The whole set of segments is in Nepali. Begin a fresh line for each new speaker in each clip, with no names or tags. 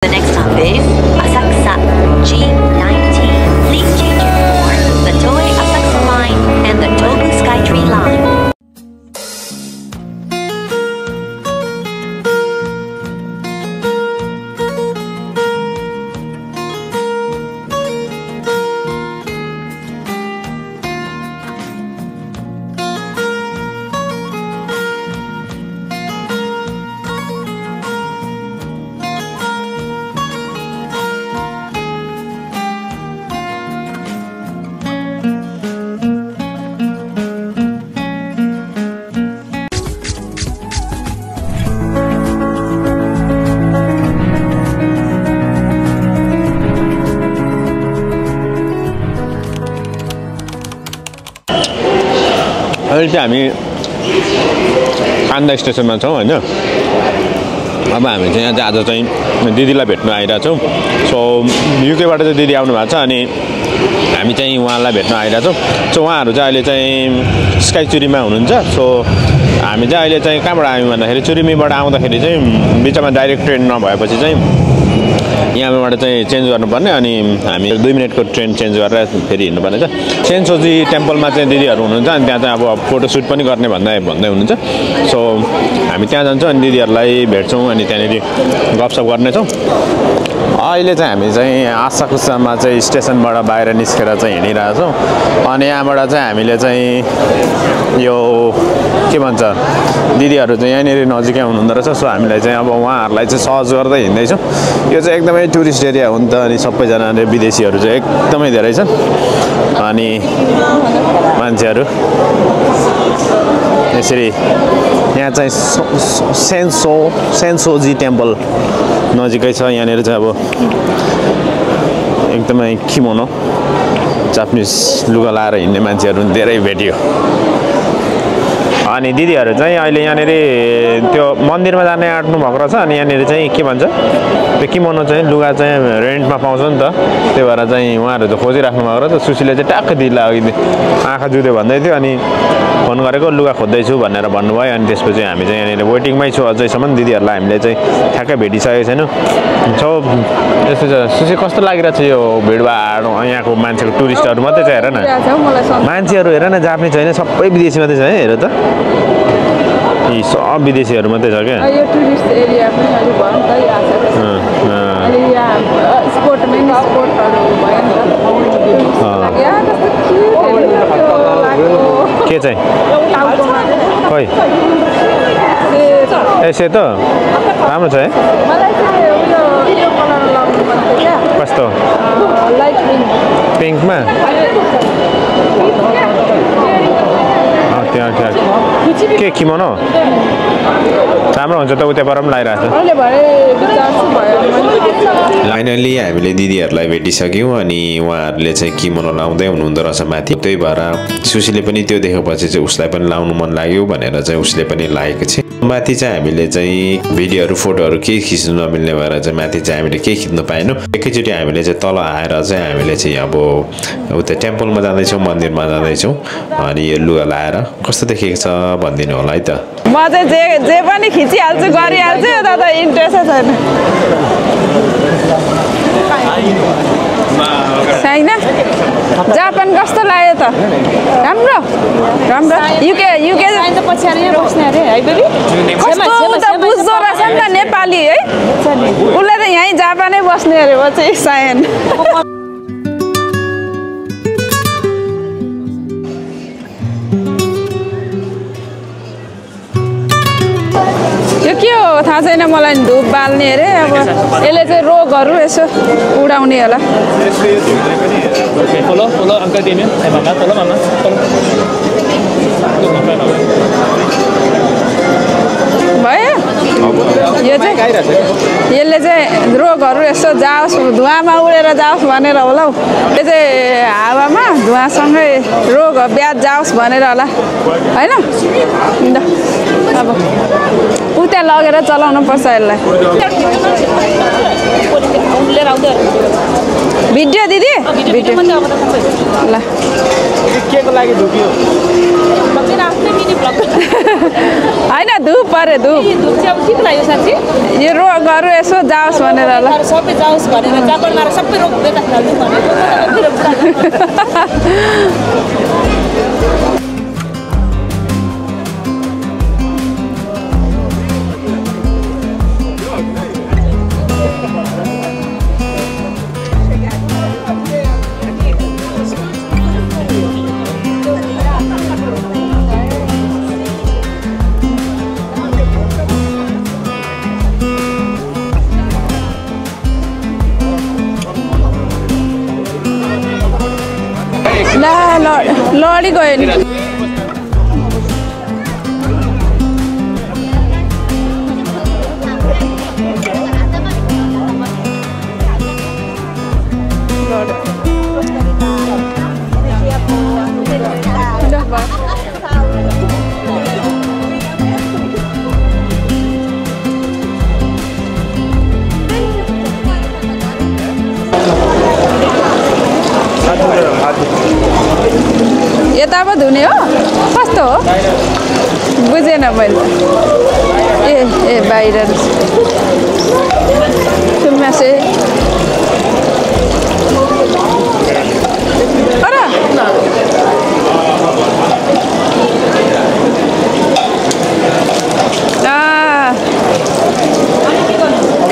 The next stop is Asakusa G19. Please change your for the Toei Asakusa line and the Tobu Skytree line.
अहिले चाहिँ हामी आन्दा स्टेसनमा छौँ हैन। अब हामी चाहिँ यहाँ आज चाहिँ दिदीलाई भेट्न आइरहेछौँ। सो युकेबाट चाहिँ दिदी आउनु भएको छ अनि हामी चाहिँ उहाँलाई भेट्न आइरहेछौँ। सो उहाँहरू चाहिँ अहिले चाहिँ स्काइचुरीमा हुनुहुन्छ। सो हामी चाहिँ अहिले चाहिँ कहाँबाट आयौँ भन्दाखेरि चुरिमीबाट आउँदाखेरि चाहिँ बिचमा डाइरेक्ट ट्रेन नभएपछि चाहिँ यहाँबाट चाहिँ चेन्ज गर्नुपर्ने अनि हामी 2 मिनटको ट्रेन चेन्ज गरेर फेरि हिँड्नुपर्ने छ। सेन्सोजी टेम्पलमा चाहिँ दिदीहरू हुनुहुन्छ अनि त्यहाँ चाहिँ अब फोटोसुट पनि गर्ने भन्दै हुनुहुन्छ। सो हामी त्यहाँ जान्छौँ अनि दिदीहरूलाई भेट्छौँ अनि त्यहाँनिर गफसफ गर्नेछौँ। अहिले चाहिँ हामी चाहिँ आसाकुसामा चाहिँ स्टेसनबाट बाहिर निस्केर चाहिँ हिँडिरहेछौँ अनि यहाँबाट चाहिँ हामीले चाहिँ यो के भन्छ दिदीहरू चाहिँ यहाँनिर नजिकै हुनुहुँदो रहेछ। सो हामीलाई चाहिँ अब उहाँहरूलाई चाहिँ सहज गर्दै हिँड्दैछौँ। यो चाहिँ एकदमै टुरिस्ट एरिया हो नि त अनि सबैजनाले विदेशीहरू चाहिँ एकदमै धेरै छन् अनि मान्छेहरू यसरी यहाँ चाहिँ सेन्सोजी टेम्पल नजिकै छ। यहाँनिर चाहिँ अब एकदमै किमोनो जापानिज लुगा लाएर हिँड्ने मान्छेहरू धेरै भेटियो अनि दिदीहरू चाहिँ अहिले यहाँनिर त्यो मन्दिरमा जाने आँट्नु भएको रहेछ अनि यहाँनिर चाहिँ के भन्छ त्यो किमोनो चाहिँ लुगा चाहिँ रेन्टमा पाउँछ नि त। त्यही भएर चाहिँ उहाँहरू चाहिँ खोजिराख्नु भएको रहेछ। सुशीले चाहिँ ट्याक्कै दिदीलाई अघि आँखा जुध्यो भन्दै थियो अनि फोन गरेको लुगा खोज्दैछु भनेर भन्नुभयो अनि त्यसपछि हामी चाहिँ यहाँनिर वेटिङमै छु अझैसम्म। दिदीहरूलाई हामीले चाहिँ ठ्याक्कै भेटिसकेको छैनौँ। सो त्यस्तो छ। सुशी कस्तो लागिरहेको छ यो भिडभाड यहाँको मान्छेको टुरिस्टहरू मात्रै छ हेर न मान्छेहरू हेर न जापानिज छैन सबै विदेशी मात्रै छ है हेर त यी सब विदेशीहरू मात्रै छ क्या।
यो टुरिस्ट एरिया पनि अलि भयो नि त अलि यहाँ स्पोर्टमै स्पोर्टहरू भयो नि त यहाँ कस्तो
के चाहिँ खोइ यसो त राम्रो छ है।
मलाई चाहिँ यो कलर लगाउनु मन थियो क्या।
कस्तो
लाइट
पिङ्कमा के किमोनो राम्रो हुन्छ त उता पर पनि लगाइरहेको छ। फाइनली हामीले दिदीहरूलाई भेटिसक्यौँ अनि उहाँहरूले चाहिँ किमोनो लाउँदै हुनुहुँदो रहेछ माथि। त्यही भएर सुशीले पनि त्यो देखेपछि चाहिँ उसलाई पनि लाउनु मन लाग्यो भनेर चाहिँ उसले पनि लागेको छ। माथि चाहिँ हामीले चाहिँ भिडियोहरू फोटोहरू केही खिच्नु नमिल्ने भएर चाहिँ माथि चाहिँ हामीले केही खिच्नु पाएनौँ। एकैचोटि हामीले चाहिँ तल आएर चाहिँ हामीले चाहिँ अब उता टेम्पलमा जाँदैछौँ मन्दिरमा जाँदैछौँ अनि यो लुगा लाएर कस्तो देखेको छ भनिदिनु होला है त।
म चाहिँ जे पनि खिचिहाल्छु गरिहाल्छु यता त इन्ट्रेस्टै छैन। जापान कस्तो लाग्यो त राम्रो राम्रो युके पछाडि बस्ने अरे है बेबी कस्तो त बुझ्दो रहेछ नि त नेपाली है उसले त यहीँ जापानै बस्ने अरे म चाहिँ सायन। यो के हो थाहा छैन मलाई धुप बाल्ने अरे अब यसले चाहिँ रोगहरू यसो उडाउने होला। भयो यो चाहिँ यसले चाहिँ रोगहरू यसो जाओस् धुवामा उडेर जाओस् भनेर होला हौ। यो चाहिँ हावामा धुवासँगै रोग ब्याज जाओस् भनेर होला होइन। अब उता लगेर चलाउनु पर्छ यसलाई। भिडियो दिदी भिडियो ल के को लागि ढुक्यो होइन धुप पऱ्यो धुप यो रोगहरू यसो जाओस् भनेर ल
सबै जाओस् भनेर जापान मार सबै रोग बेता खाल्नु भनेको
लडी गयो नि यता पो धुने हो कस्तो हो बुझेन मैले ए बाहिर सुन्मासे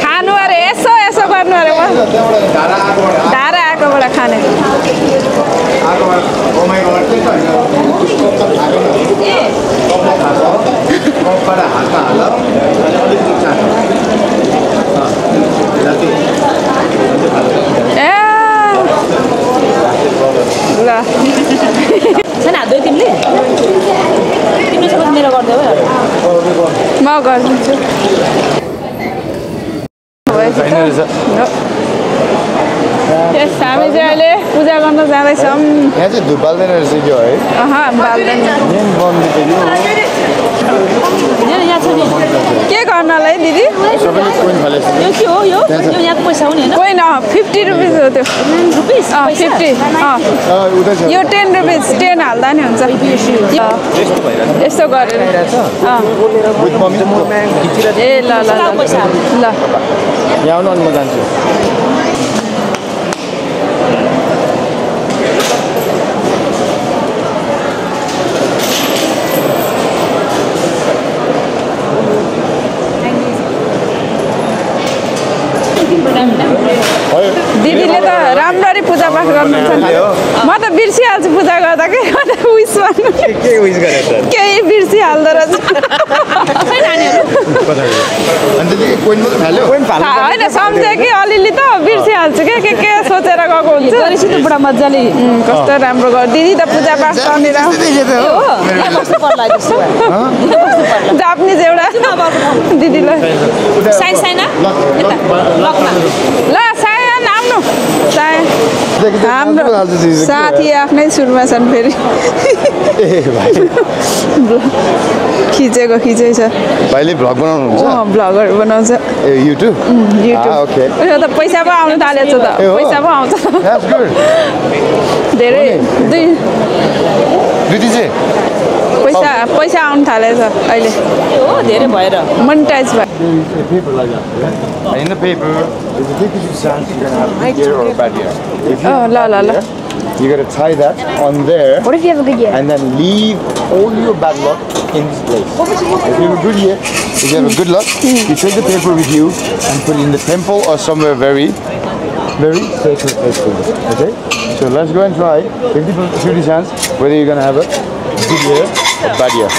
खानु अरे यसो यसो गर्नु अरे धारा आएकोबाट खाने ल
छैन दुई तिमीले मेरो गर्दै हो
म गरिदिन्छु यस हामी चाहिँ अहिले पूजा गर्न जाँदैछौँ
यहाँ चाहिँ धुप बाल्दैन रहेछ कि है
बाल्दैन के गर्नलाई दिदी
यो के हो यो यहाँको पैसा हो नि
होइन 50 रुपिस हो त्यो 50 यो 10 रुपिस 10 हाल्दा नि हुन्छ यस्तो गरेर ए ल ल ल
यहाँ आउनु अनि म जान्छु
दिदीले त राम्ररी पूजापाठ गर्नुहुन्छ नि म त बिर्सिहाल्छु पूजा गर्दा के उइस भन्नु केही बिर्सिहाल्दो रहेछ होइन सम्झेँ कि अलिअलि त बिर्सिहाल्छु के सोचेर गएको हुन्छ
बुढा मजाले
कस्तो राम्रो गर दिदी त पूजापाठ गर्ने जापानिज एउटा दिदीलाई ल सायन आउनु हाम्रो साथी आफ्नै सुरुमा छन् फेरि खिचेको खिचै छ
भाइले भ्लग बनाउनुहुन्छ
भ्लगहरू बनाउँछ
ए युट्युब ओके
यो त पैसा पो आउनु थालेछ त पैसा पो आउँछ धेरै
दिदी चाहिँ
पैसा आउनु थालेछ अहिले
धेरै भएर
मोनिटाइज भयो
In the paper, there's a big chance you're gonna have a good year or a bad year. If you have a bad year, you gotta tie that on there.
What if you have a good year?
And then leave all your bad luck in this place. If you have a good year, if you have a good luck, you take the paper with you and put it in the temple or somewhere very, very sacred place for you. Okay? So let's go and try. 50 chance whether you're gonna have a good year or bad year.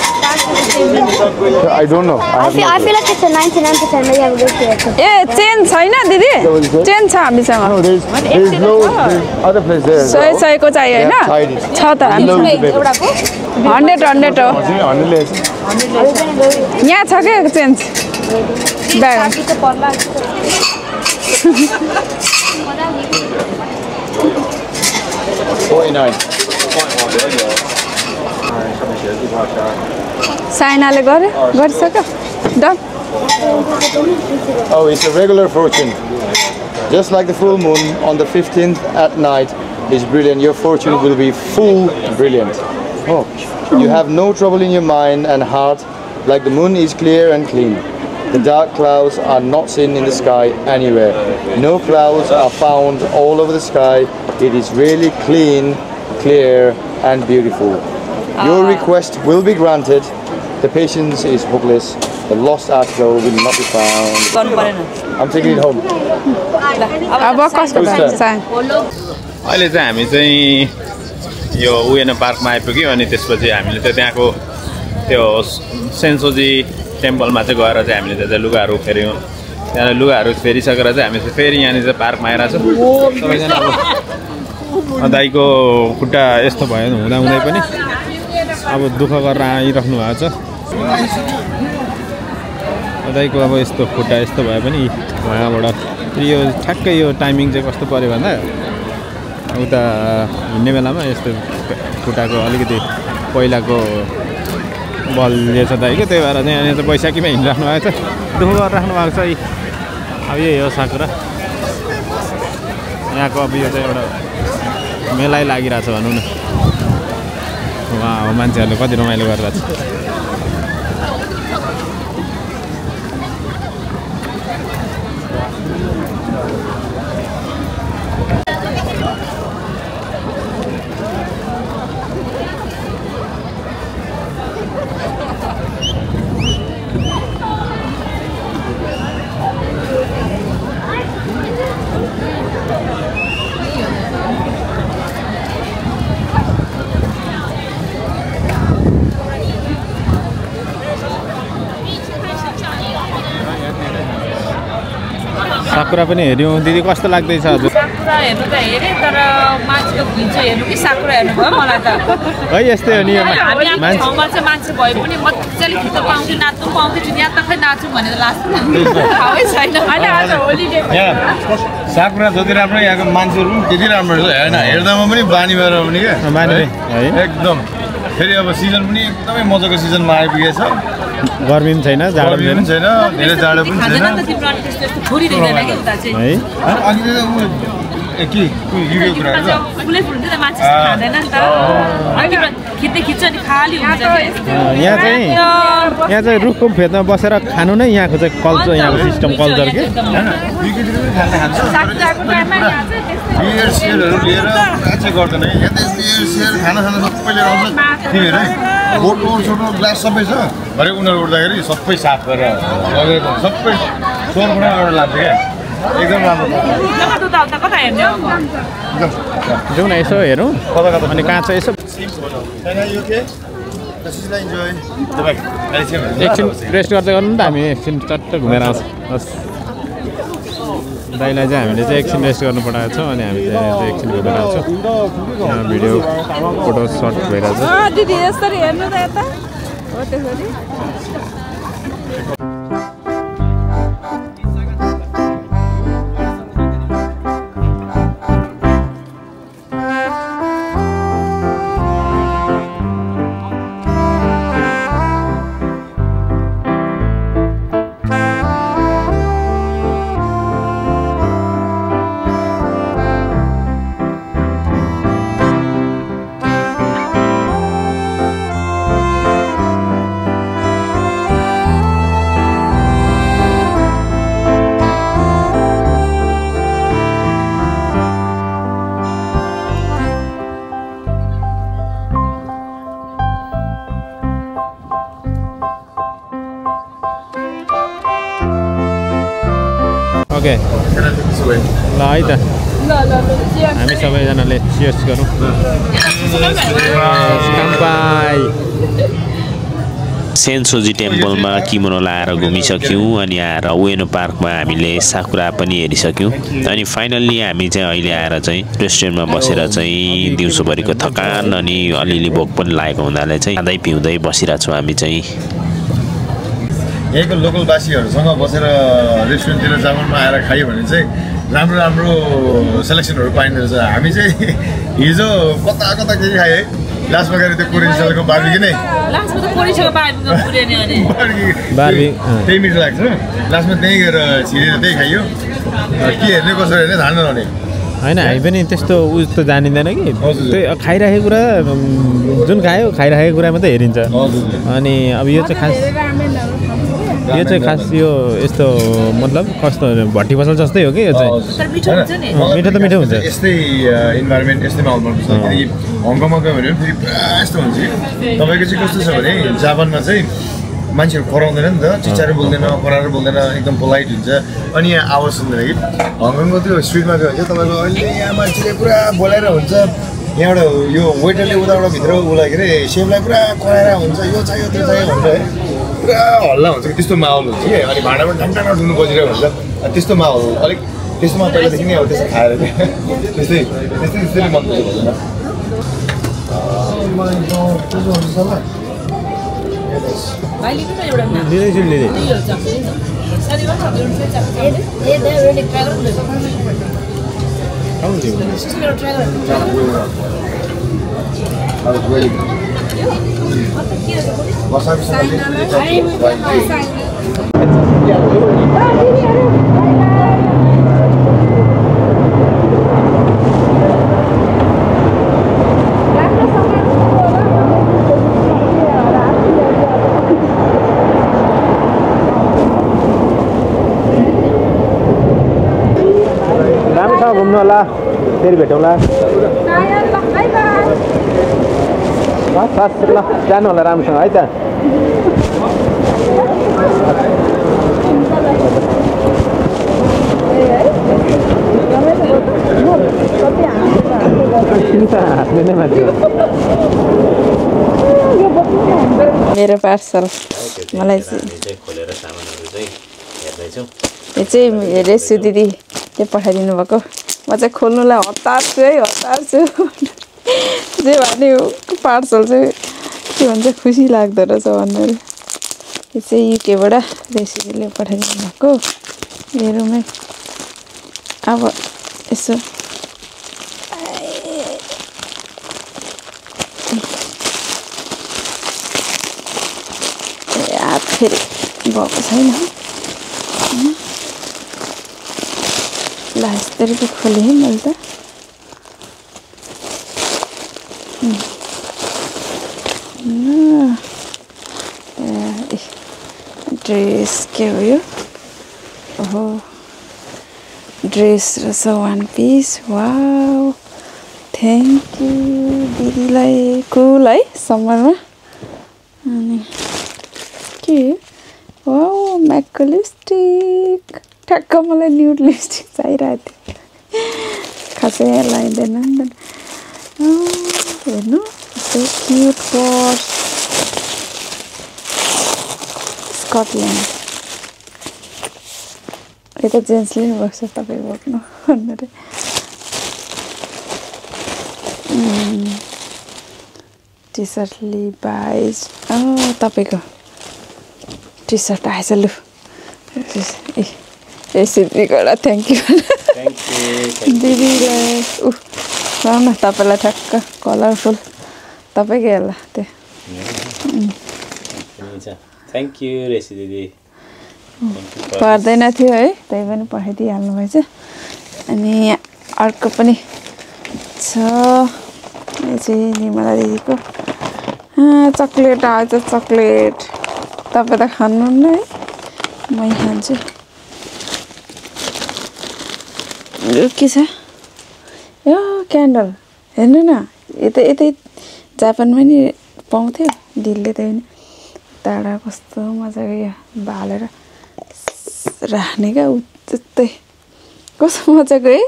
I don't know.
I feel like it's a 99% that you have a good year.
A chain छैन दिदी चेन छ हामीसँग
No, there's other place there.
सयको चाहियो होइन छ त
एउटाको
100 हो यहाँ छ के चेन्ज ब्याग साइनाले गरिसक्यो done
Oh, it's a regular fortune. Just like the full moon on the 15th at night is brilliant. Your fortune will be full brilliant. torch. You have no trouble in your mind and heart, like the moon is clear and clean. The dark clouds are not seen in the sky anywhere. No clouds are found all over the sky. It is really clean, clear, and beautiful. Your request will be granted. The patient is hopeless. The lost article will not be found. I'm taking it home.
अहिले चाहिँ हामी चाहिँ यो उएन पार्कमा आइपुग्यौँ अनि त्यसपछि हामीले चाहिँ त्यहाँको त्यो सेन्सोजी टेम्पलमा चाहिँ गएर चाहिँ हामीले चाहिँ लुगाहरू फेर्यौँ त्यहाँ लुगाहरू फेरिसकेर चाहिँ हामी चाहिँ फेरि यहाँनिर चाहिँ पार्कमा आइरहेको छौँ सबैजना अब दाइको खुट्टा यस्तो भयो हुँदाहुँदै पनि अब दुःख गरेर आइराख्नु भएको छ दाइको अब यस्तो खुट्टा यस्तो भए पनि उहाँबाट यो ठ्याक्कै यो टाइमिङ चाहिँ कस्तो पऱ्यो भन्दा उता हिँड्ने बेलामा यस्तो खुट्टाको अलिकति पहिलाको बल लिएछ दाइको त्यही भएर चाहिँ यहाँनिर चाहिँ बैशाखीमा हिँडिराख्नु भएको छ दुःख गरिराख्नु भएको छ अब यही हो साकुरा यहाँको अब यो चाहिँ एउटा मेलै लागिरहेछ भनौँ न उहाँ मान्छेहरूले कति रमाइलो गरिरहेछ साकुरा पनि हेऱ्यौँ दिदी कस्तो लाग्दैछ हजुर
साकुरा हेर्नु त हेरेँ तर मान्छेको भिडियो हेर्नु कि साकुरा हेर्नु भयो मलाई त
है यस्तै हो नि
हामी आफ्नो ठाउँमा चाहिँ मान्छे भए पनि मजाले गीत पाउँथ्यो नाच्नु पाउँथ्यो यहाँ त खै नाच्नु भनेर लास्टमा थाहै छैन होइन आज होलिडे
साकुरा जति राम्रो यहाँको मान्छेहरू पनि त्यति राम्रो रहेछ होइन हेर्दामा पनि बानी भएर पनि क्या
बानी है
एकदम फेरि अब सिजन पनि एकदमै मजाको सिजनमा आइपुगेछ
गर्मी पनि छैन जाडो पनि
छैन धेरै जाडो पनि छैन है के युको कुरा
फुलै फुल्दै त मान्छे खाँदैन नि त खिच्दै खिच्छ नि खाली हुन्छ
यहाँ चाहिँ रुखको फेदमा बसेर खानु नै यहाँको चाहिँ कल्चर यहाँको सिस्टम कल्चर के
बियर सेयरहरू लिएर चाहिँ गर्दैन यहाँ त बियर सेयर खाना सबैले आउँछ तिमीहरू बोटल सोटो ग्लास सबै छ भरे उनीहरू उठ्दाखेरि सबै साफ गरेर लगेको सबै सोरबाट गरेर लान्छ क्या एकदम राम्रो
जाउँ न यसो हेरौँ अनि कहाँ छ यसो एकछिन रेस्ट गर्दै गर्नु त हामी एकछिन चट्ट घुमेर आउँछ हस् दाइलाई चाहिँ हामीले चाहिँ एकछिन रेस्ट गर्नु पठाएको छौँ अनि हामी चाहिँ एकछिन घुमेर आउँछौँ यहाँ भिडियो फोटो सर्ट भइरहेको छ
दिदी यसरी हेर्नु त यता हो त्यसरी
ओके ल है त हामी सबैजनाले चियर्स गरौँ
सेन्सोजी टेम्पलमा किमोनो लाएर घुमिसक्यौँ अनि आएर उएनो पार्कमा हामीले साकुरा पनि हेरिसक्यौँ अनि फाइनल्ली हामी चाहिँ अहिले आएर चाहिँ रेस्टुरेन्टमा बसेर चाहिँ दिउँसोभरिको थकान अनि अलिअलि भोक पनि लागेको हुनाले चाहिँ खाँदै पिउँदै बसिरहेको छौँ हामी चाहिँ
यहीँको लोकलवासीहरूसँग बसेर रेस्टुरेन्टतिर जामुनमा आएर खायो भने चाहिँ राम्रो राम्रो सेलेक्सनहरू पाइँदो रहेछ हामी चाहिँ हिजो कता कता के खायो है लास्टमा गएर त्यो कोरियन स्टाइलको बार्बिक्यू नै
लास्टमा त कोरियनको बार्बिक्यू पुर्याउने अनि
त्यही मिठो लाग्छ लास्टमा त्यहीँ गएर छिरेर त्यही खाइयो के हेर्ने कसो हेर्ने थाहा नहुने
हैन हामी पनि त्यस्तो उस्तो जानिँदैन कि त्यो खाइराखेको कुरा जुन खाइराखेको कुरा मात्रै हेरिन्छ अनि अब यो चाहिँ खास यो यस्तो मतलब कस्तो भट्टी पसल जस्तै हो कि यो चाहिँ मिठो त मिठो हुन्छ
यस्तै इन्भाइरोमेन्ट यस्तै माहौल मनपर्छ किनकि हङकङमा गयो भने फेरि पुरा यस्तो हुन्छ कि तपाईँको चाहिँ कस्तो छ भने जापानमा चाहिँ मान्छेहरू कराउँदैन नि त चिचारो बोल्दैन कराएर बोल्दैन एकदम पोलाइट हुन्छ अनि यहाँ आवाज सुन्दैन कि हङकङको त्यो स्ट्रिटमा गयो भने चाहिँ तपाईँको अहिले यहाँ मान्छेले पुरा बोलाएर हुन्छ यहाँबाट यो वेटरले उताबाट भित्र उसलाई के अरे सेफलाई पुरा कराएर हुन्छ यो चाहियो त्यो चाहियो भनेर पुरा हल्ला हुन्छ कि त्यस्तो माहौल हुन्छ कि अनि भाँडामा ढाङढाङ ढुङ्नु बजिरहेको हुन्छ त्यस्तो माहौल अलिक त्यस्तोमा पहिलादेखि नै अब त्यस्तो खाएर त्यस्तै मन पर्छ
घुम्नु होला फेरि भेटौँला ल जानु होला राम्रोसँग है त
मेरो पार्सल मलाई यो चाहिँ रेसु दिदीले पठाइदिनु भएको म चाहिँ खोल्नुलाई हतार छु जे भने पार्सल चाहिँ के भन्छ खुसी लाग्दो रहेछ भन्दाखेरि यो चाहिँ युकेबाट रेसिपीले पठाइदिनु भएको मेरोमै अब यसो हात फेरि भएको छैन ला यसरी पो खोलेँ है मैले त ड्रेस के हो यो ओहो ड्रेस रहेछ one piece wow thank you दिदीलाई कुल है समरमा अनि के वाउ म्याकको लिपस्टिक ठ्याक्क मलाई न्युड लिपस्टिक चाहिरहेको थियो खासै लगाइँदैन नि त हेर्नु यस्तो क्युट पर्स स्कटल्यान्ड यता जेन्ट्सले नि बस्छ तपाईँ बोक्नु भनेर टी सर्ट लिभाइज तपाईँको टी सर्ट आएछ लु रेसिपीबाट थ्याङ्क यू दिदीलाई न तपाईँलाई ठ्याक्क कलरफुल तपाईँकै होला त्यो
थ्याङ्क यू रेसि दिदी
पर्दैन थियो है त्यही पनि पठाइदिइहाल्नु भएछ अनि अर्को पनि छ यो चाहिँ निर्मला दिदीको चक्लेट आएछ चक्लेट तपाईँ त खानुहुन्न है मै खान्छु के छ यो क्यान्डल हेर्नु न यतै जापानमा नि पाउँथ्यो दिल्ली त नि टाढा कस्तो मजाको यो बालेर राख्ने क्या त्यस्तै कस्तो मजाको है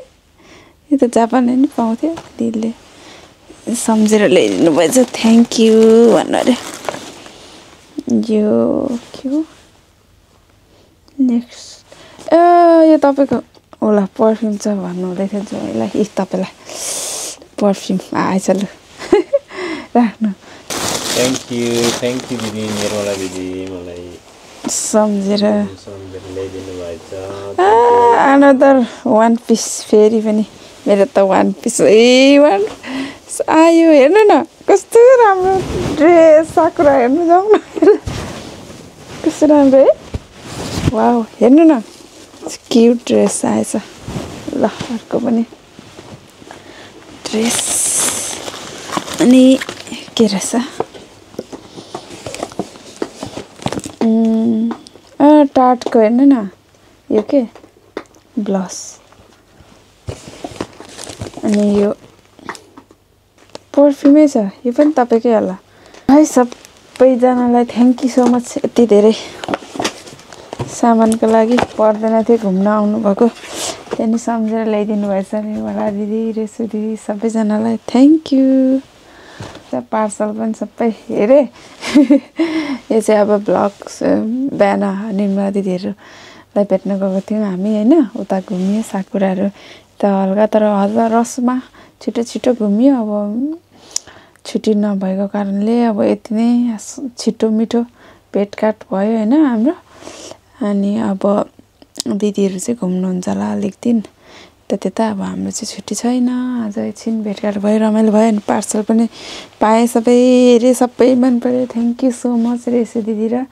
यो त जापानमा नि पाउँथ्यो दिदीले सम्झेर ल्याइदिनु भएछ थ्याङ्क यू भन्नु अरे यो के हो नेक्स्ट यो तपाईँको होला पर्फ्युम छ भन्नु हुँदै थियो जोइलाई तपाईँलाई पर्फ्युम आएछ लु राख्नु
थ्याङ्क यू दिदी निर्मला दिदी मलाई
सम्झेर
ल्याइदिनु भएछ
अनदर वान पिस फेरि पनि मेरो त वान पिस वान आयो हेर्नु न कस्तो राम्रो ड्रेस साकुरा हेर्नु जाउँ न कस्तो राम्रो है वाउ हेर्नु न क्युट ड्रेस आएछ ल अर्को पनि ड्रेस अनि के रहेछ टाटको हेर्नु न यो के ब्लाउज अनि यो पर्फ्युमै छ यो पनि तपाईँकै होला है सबैजनालाई थ्याङ्क यू सो मच यति धेरै सामानको लागि पर्दैन थियो घुम्न आउनुभएको त्यहाँदेखि सम्झेर ल्याइदिनु भएछ निर्मला दिदी रेसु दिदी सबैजनालाई थ्याङ्क यू पार्सल पनि सबै हेरेँ यो चाहिँ अब ब्लग्स बिहान निर्मला दिदीहरूलाई भेट्न गएको थियौँ हामी होइन उता घुमियो साकुराहरू त हल्का तर हल्का रसमा छिटो छिटो घुमियो अब छुट्टी नभएको कारणले अब यति नै छिटो मिठो भेटघाट भयो होइन हाम्रो अनि अब दिदीहरू चाहिँ घुम्नुहुन्छ होला अलिक दिन त्यता अब हाम्रो चाहिँ छुट्टी छैन आज एकछिन भेटघाट भयो रमाइलो भयो अनि पार्सल पनि पाएँ सबै हेरेँ सबै मन पऱ्यो थ्याङ्क यू सो मच रेसु दिदी र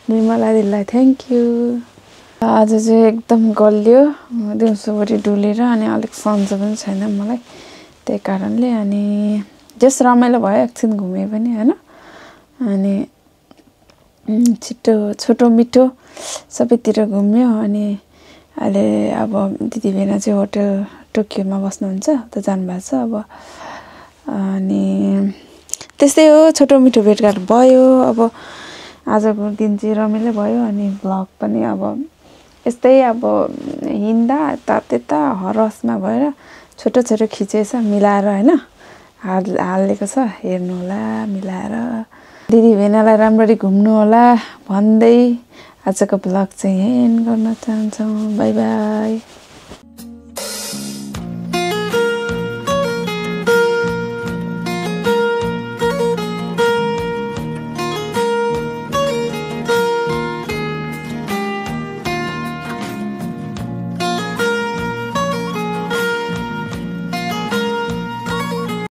निर्मला दिदीलाई थ्याङ्क यू आज चाहिँ एकदम गलियो दिउँसोभरि डुलेर अनि अलिक सन्चो पनि छैन मलाई त्यही कारणले अनि जस रमाइलो भयो एकछिन घुमेँ पनि होइन अनि छिटो छोटो मिठो सबैतिर घुम्यो अनि अहिले अब दिदीबहिनी चाहिँ होटल टोकियोमा बस्नुहुन्छ उता जानुभएको छ अब अनि त्यस्तै हो छोटो मिठो भेटघाट भयो अब आजको दिन चाहिँ रमाइलो भयो अनि भ्लग पनि अब यस्तै अब हिँड्दा यता त्यता हरसमा भएर छोटो छोटो खिचेछ मिलाएर होइन हालेको छ हेर्नु होला मिलाएर दिदीबहिनीलाई राम्ररी घुम्नु होला भन्दै आजको भ्लग चाहिँ एन्ड गर्न चाहन्छौँ बाई बाई